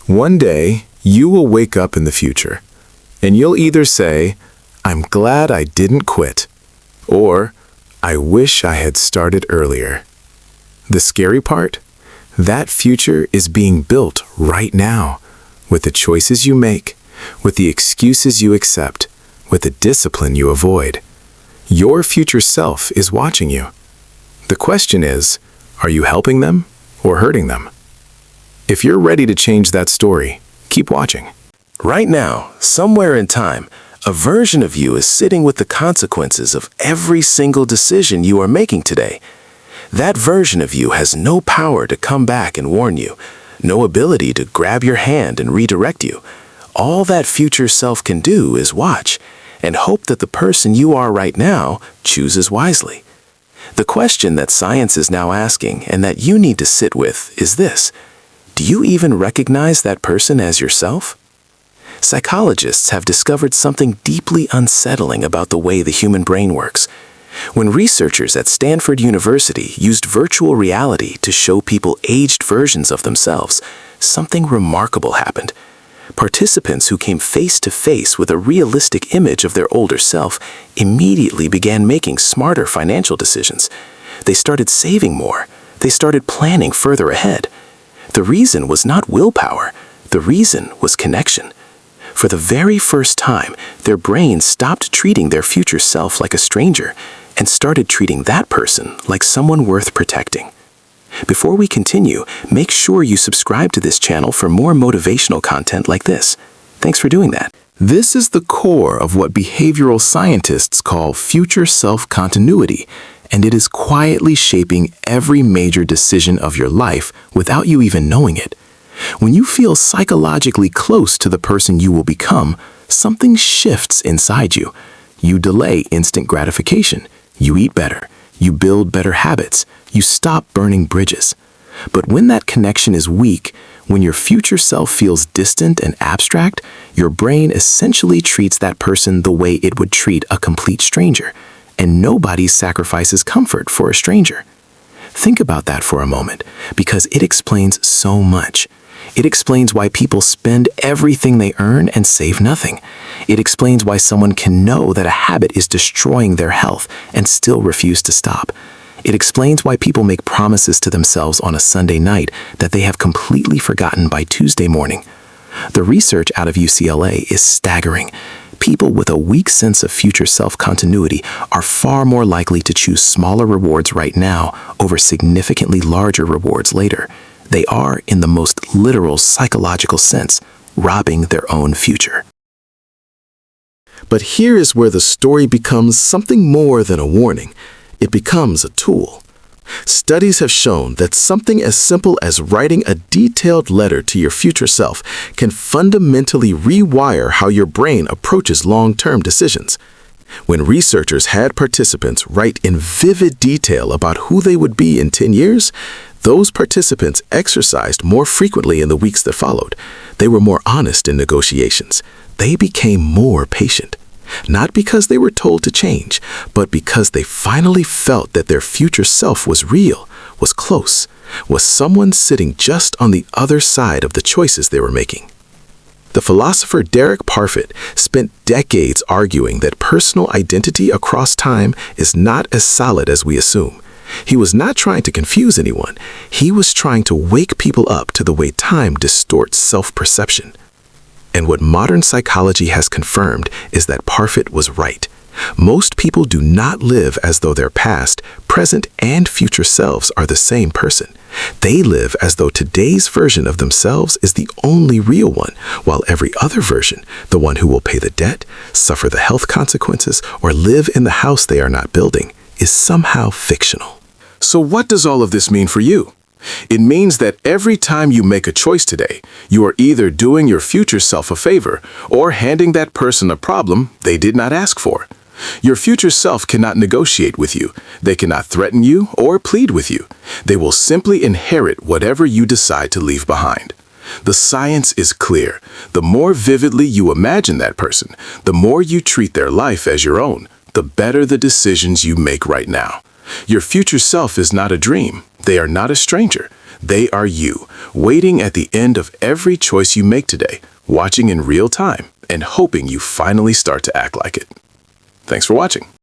One day, you will wake up in the future, and you'll either say, "I'm glad I didn't quit," or "I wish I had started earlier." The scary part? That future is being built right now, with the choices you make, with the excuses you accept, with the discipline you avoid. Your future self is watching you. The question is, are you helping them or hurting them? If you're ready to change that story, keep watching. Right now, somewhere in time, a version of you is sitting with the consequences of every single decision you are making today. That version of you has no power to come back and warn you, no ability to grab your hand and redirect you. All that future self can do is watch and hope that the person you are right now chooses wisely. The question that science is now asking and that you need to sit with is this: do you even recognize that person as yourself? Psychologists have discovered something deeply unsettling about the way the human brain works. When researchers at Stanford University used virtual reality to show people aged versions of themselves, something remarkable happened. Participants who came face to face with a realistic image of their older self immediately began making smarter financial decisions. They started saving more. They started planning further ahead. The reason was not willpower. The reason was connection. For the very first time, their brains stopped treating their future self like a stranger and started treating that person like someone worth protecting. Before we continue, make sure you subscribe to this channel for more motivational content like this. Thanks for doing that. This is the core of what behavioral scientists call future self-continuity, and it is quietly shaping every major decision of your life without you even knowing it. When you feel psychologically close to the person you will become, something shifts inside you. You delay instant gratification. You eat better. You build better habits. You stop burning bridges. But when that connection is weak, when your future self feels distant and abstract, your brain essentially treats that person the way it would treat a complete stranger. And nobody sacrifices comfort for a stranger. Think about that for a moment, because it explains so much. It explains why people spend everything they earn and save nothing. It explains why someone can know that a habit is destroying their health and still refuse to stop. It explains why people make promises to themselves on a Sunday night that they have completely forgotten by Tuesday morning. The research out of UCLA is staggering. People with a weak sense of future self-continuity are far more likely to choose smaller rewards right now over significantly larger rewards later. They are, in the most literal psychological sense, robbing their own future. But here is where the story becomes something more than a warning. It becomes a tool. Studies have shown that something as simple as writing a detailed letter to your future self can fundamentally rewire how your brain approaches long-term decisions. When researchers had participants write in vivid detail about who they would be in 10 years, those participants exercised more frequently in the weeks that followed. They were more honest in negotiations. They became more patient. Not because they were told to change, but because they finally felt that their future self was real, was close, was someone sitting just on the other side of the choices they were making. The philosopher Derek Parfit spent decades arguing that personal identity across time is not as solid as we assume. He was not trying to confuse anyone. He was trying to wake people up to the way time distorts self-perception. And what modern psychology has confirmed is that Parfit was right. Most people do not live as though their past, present, and future selves are the same person. They live as though today's version of themselves is the only real one, while every other version, the one who will pay the debt, suffer the health consequences, or live in the house they are not building, is somehow fictional. So what does all of this mean for you? It means that every time you make a choice today, you are either doing your future self a favor or handing that person a problem they did not ask for. Your future self cannot negotiate with you. They cannot threaten you or plead with you. They will simply inherit whatever you decide to leave behind. The science is clear. The more vividly you imagine that person, the more you treat their life as your own, the better the decisions you make right now. Your future self is not a dream. They are not a stranger. They are you, waiting at the end of every choice you make today, watching in real time, and hoping you finally start to act like it. Thanks for watching.